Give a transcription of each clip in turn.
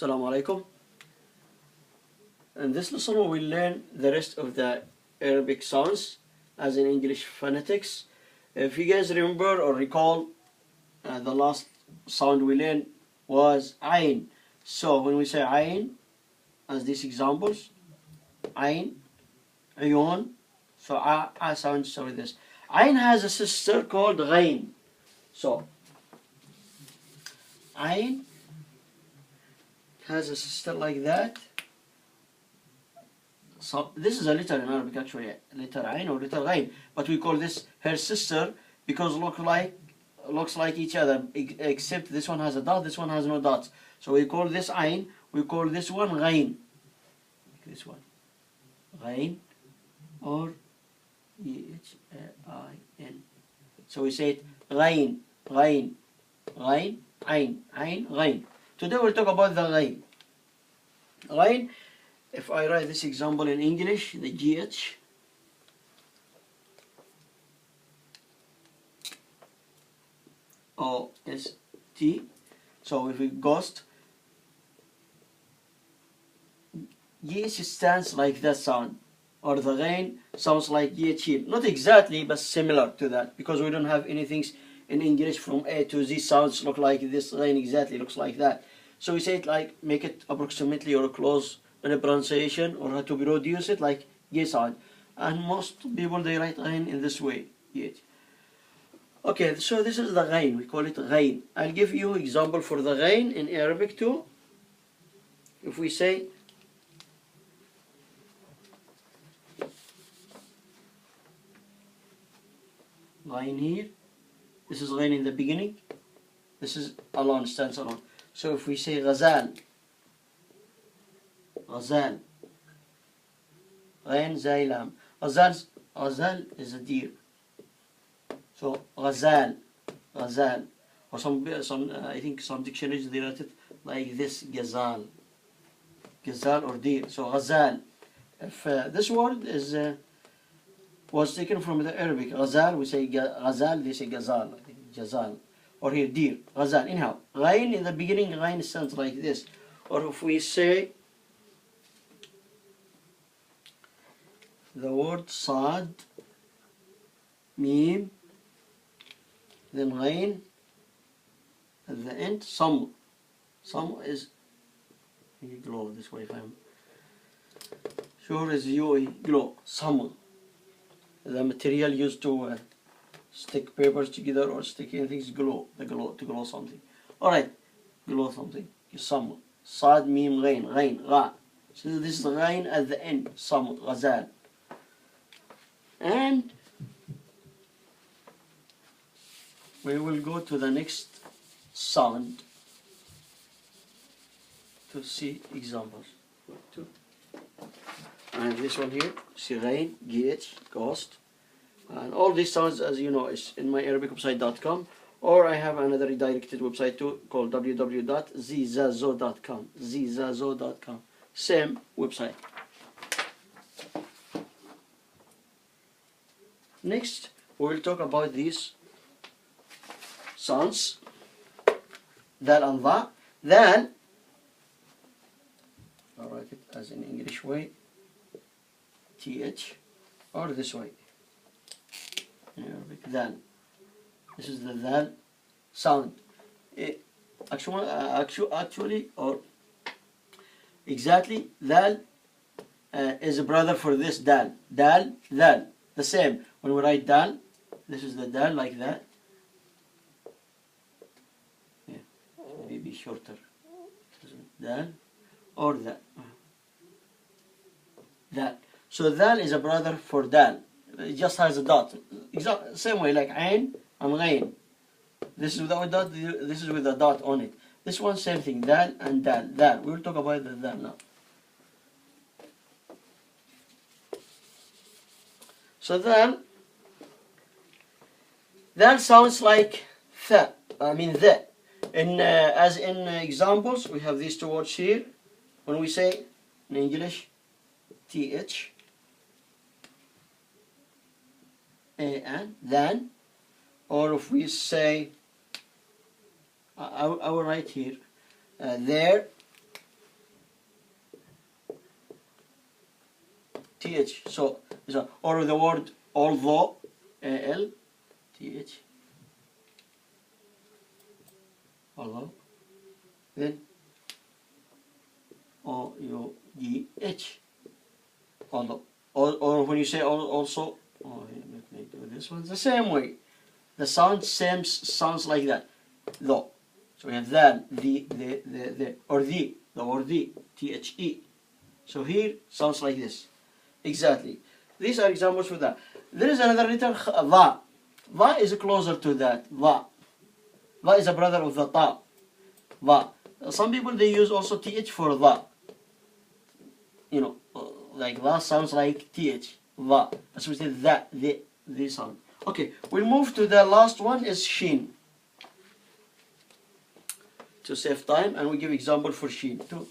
Assalamu alaikum. In this lesson we will learn the rest of the Arabic sounds as in English phonetics. If you guys remember or recall, the last sound we learned was ayn. So when we say ayn, as these examples, ayn, ayun, so a sounds with this. Ayn has a sister called ghain. So ayn has a sister like that. So this is a letter in Arabic actually, letter ayn or letter ghain, but we call this her sister because looks like each other, except this one has a dot, this one has no dots. So we call this ayn, we call this one ghain. This one, ghain or E-H-A-I-N. So we say it ghain, ghain, ghain, ayn, ayn, ghain. Today we'll talk about the ghain. Ghain, if I write this example in English, the GH, O-S-T, so if we ghost, GH stands like that sound, or the ghain sounds like GH. Not exactly, but similar to that, because we don't have anything in English from A to Z sounds look like this. Ghain exactly looks like that. So we say it like, make it approximately or close in a pronunciation, or how to produce it like G sound. And most people they write ghain in this way, GH. Okay, so this is the ghain, we call it ghain. I'll give you example for the ghain in Arabic too. If we say ghain here, this is ghain in the beginning, this is alone, stands alone. So if we say ghazal, ghazal, ghain zay lam, ghazal is a deer. So ghazal, ghazal, or some I think some dictionaries they write it like this, ghazal, ghazal or deer. So ghazal. If this word is was taken from the Arabic, ghazal, we say ghazal, they say ghazal, I think ghazal, or here deer, ghazal. Anyhow, ghain in the beginning, ghain sounds like this. Or if we say the word sad, mim, then ghain at the end, some is glow this way if I'm sure is UE glow, some, the material used to stick papers together or stick anything is glow, to glow something. Alright, glow something, some, sad, mim, ghain, gha. So this is ghain at the end, some, ghazal. And we will go to the next sound to see examples. And this one here, Sirain, GH, Ghost. And all these sounds, as you know, is in my ArabicWebsite.com, or I have another redirected website too called www.zizazo.com. Zizazo.com. Same website. Next, we will talk about these sounds, dal and dha. Dal, I'll write it as in English way, TH, or this way, Arabic, dal. This is the dal sound. Actually, or exactly, dal is a brother for this dal. Dal, dal, the same. When we write dal, this is the dal like that. Yeah, maybe shorter. Dal or that. Dal. So dal is a brother for dal. It just has a dot. Same way like ayn and ghain. This is without a dot. This is with a dot on it. This one same thing. Dal and dal. Dal. We will talk about the dal now. So dal sounds like the. As in examples, we have these two words here. When we say in English, th, and then, or if we say, I will write here, there, th. So or the word although, al th, although, then o u d h, although. Or when you say also, oh, let me do this one the same way. The sound sounds like that, though. So we have that, the, or the the, so here sounds like this. Exactly. These are examples for that. There is another letter, va. Va is closer to that. Va. Va is a brother of the ta. Va. Some people they use also th for va. You know, like va sounds like th. Va. As we say that, the sound. Okay, we'll move to the last one is sheen. To save time, and we give example for sheen too.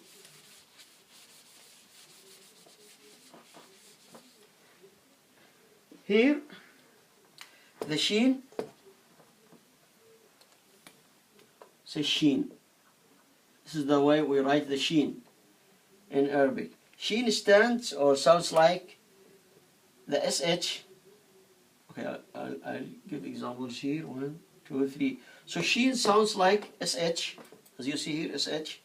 Here, the sheen, say sheen. This is the way we write the sheen in Arabic. Sheen stands or sounds like the sh. Okay, I'll give examples here. 1, 2, 3. So sheen sounds like sh, as you see here, sh.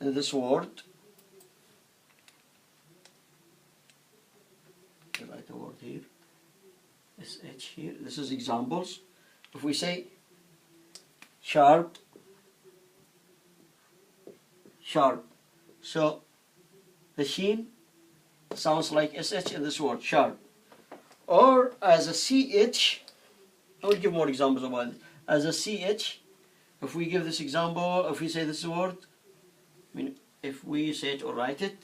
And this word, I write the word here, sh here. This is examples. If we say sharp, sharp, so the sheen sounds like sh in this word, sharp. Or as a ch, I will give more examples about it. As a ch, if we give this example, if we say this word, I mean, if we say it or write it,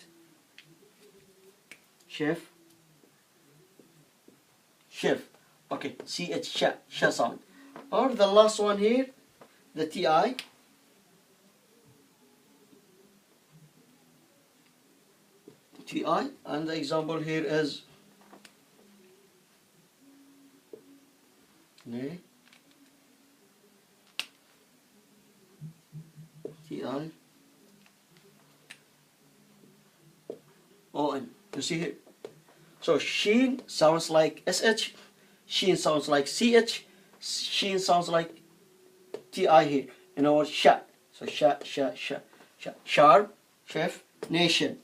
chef, chef, okay, ch, sha sound. Or the last one here, the ti, and the example here is ne, ti, on. You see here? So sheen sounds like sh, sheen sounds like ch, sheen sounds like ti here. In our sha. So sha, sharp, chef, nation.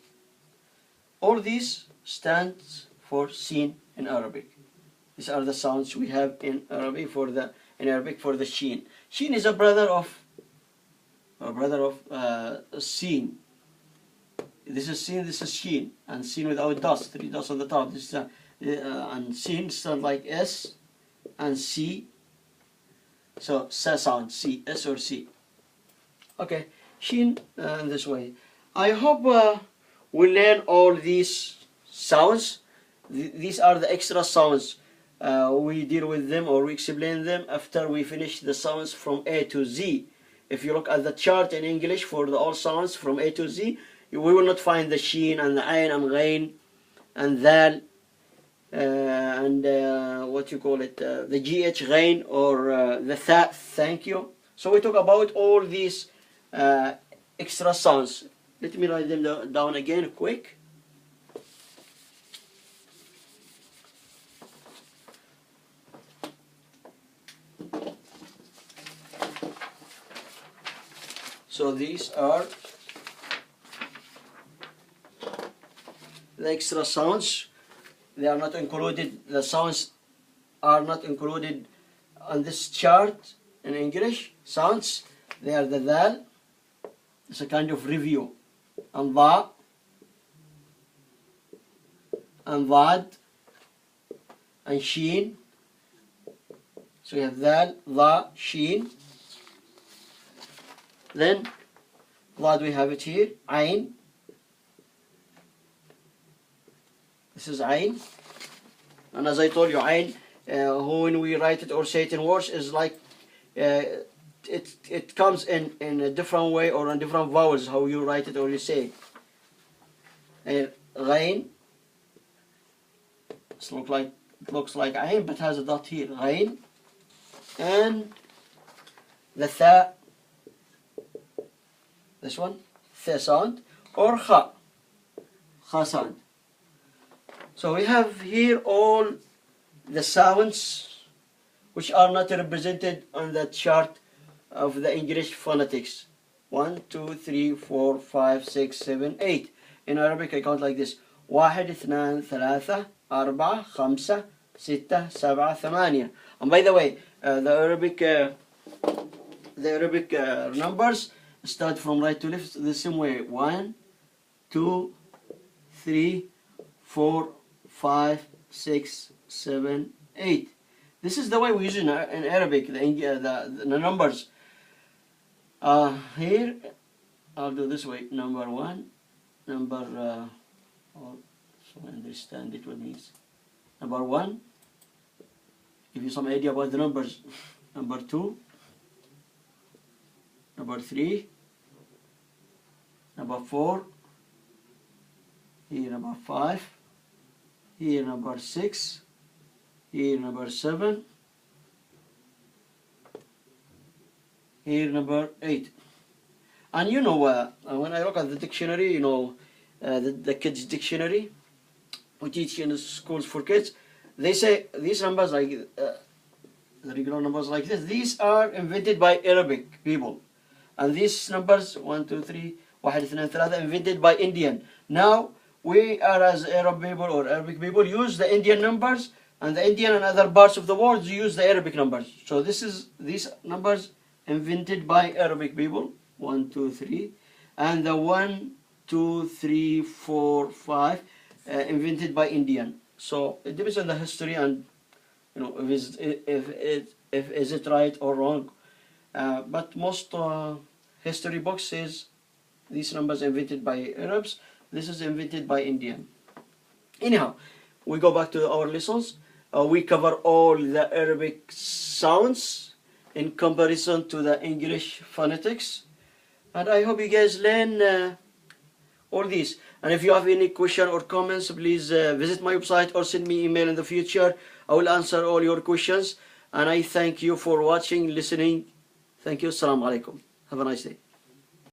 All these stands for seen in Arabic. These are the sounds we have in Arabic for the sheen. Sheen is a brother of seen. This is seen, this is sheen, and seen without dust, 3 dots on the top. This is and seen sound like s and c. So sa sound, c, s or c. Okay, sheen in this way. I hope we learn all these sounds. These are the extra sounds. We deal with them or we explain them after we finish the sounds from A to Z. If you look at the chart in English for the all sounds from A to Z, we will not find the sheen and the ayn and ghain and dal and what you call it, the gh ghain or the tha. Thank you. So we talk about all these extra sounds. Let me write them down again quick. So these are the extra sounds. They are not included, the sounds are not included on this chart in English. Sounds, they are the dal. It's a kind of review. And va, and vad, and sheen. So we have dal, va, sheen. Then vad we have it here, ayn. This is ayn. And as I told you, ayn, when we write it or say it in words, is like it comes in a different way or in different vowels, how you write it or you say it. Ghain, it looks like ayn but has a dot here, ghain. And the tha, this one, tha sound, or kha. kha sound. So we have here all the sounds which are not represented on the chart of the English phonetics. 1, 2, 3, 4, 5, 6, 7, 8. In Arabic I count like this: 1, 2, 3, 4, 5, 6, 7, 8. And by the way, the Arabic numbers start from right to left the same way: 1, 2, 3, 4, 5, 6, 7, 8. This is the way we use in Arabic, the numbers. Here, I'll do this way: number 1, number, so I understand it what means. Number 1, give you some idea about the numbers. Number 2, number 3, number 4, here number 5, here number 6, here number 7, here number 8. And you know, when I look at the dictionary, you know, the kids' dictionary we teach in the schools for kids, they say these numbers, like the regular numbers like this, these are invented by Arabic people. And these numbers, 1, 2, 3, 1, 2, 3, invented by Indian. Now, we are, as Arab people or Arabic people, use the Indian numbers, and the Indian and other parts of the world use the Arabic numbers. So these numbers invented by Arabic people, 1, 2, 3, and the 1, 2, 3, 4, 5 invented by Indian. So it depends on the history and, you know, if is it right or wrong. But most history books says these numbers invented by Arabs. This is invented by Indian. Anyhow, we go back to our lessons. We cover all the Arabic sounds in comparison to the English phonetics, and I hope you guys learn all these. And if you have any question or comments, please visit my website or send me email in the future. I will answer all your questions, and I thank you for watching, listening. Thank you. Assalamu alaikum. Have a nice day.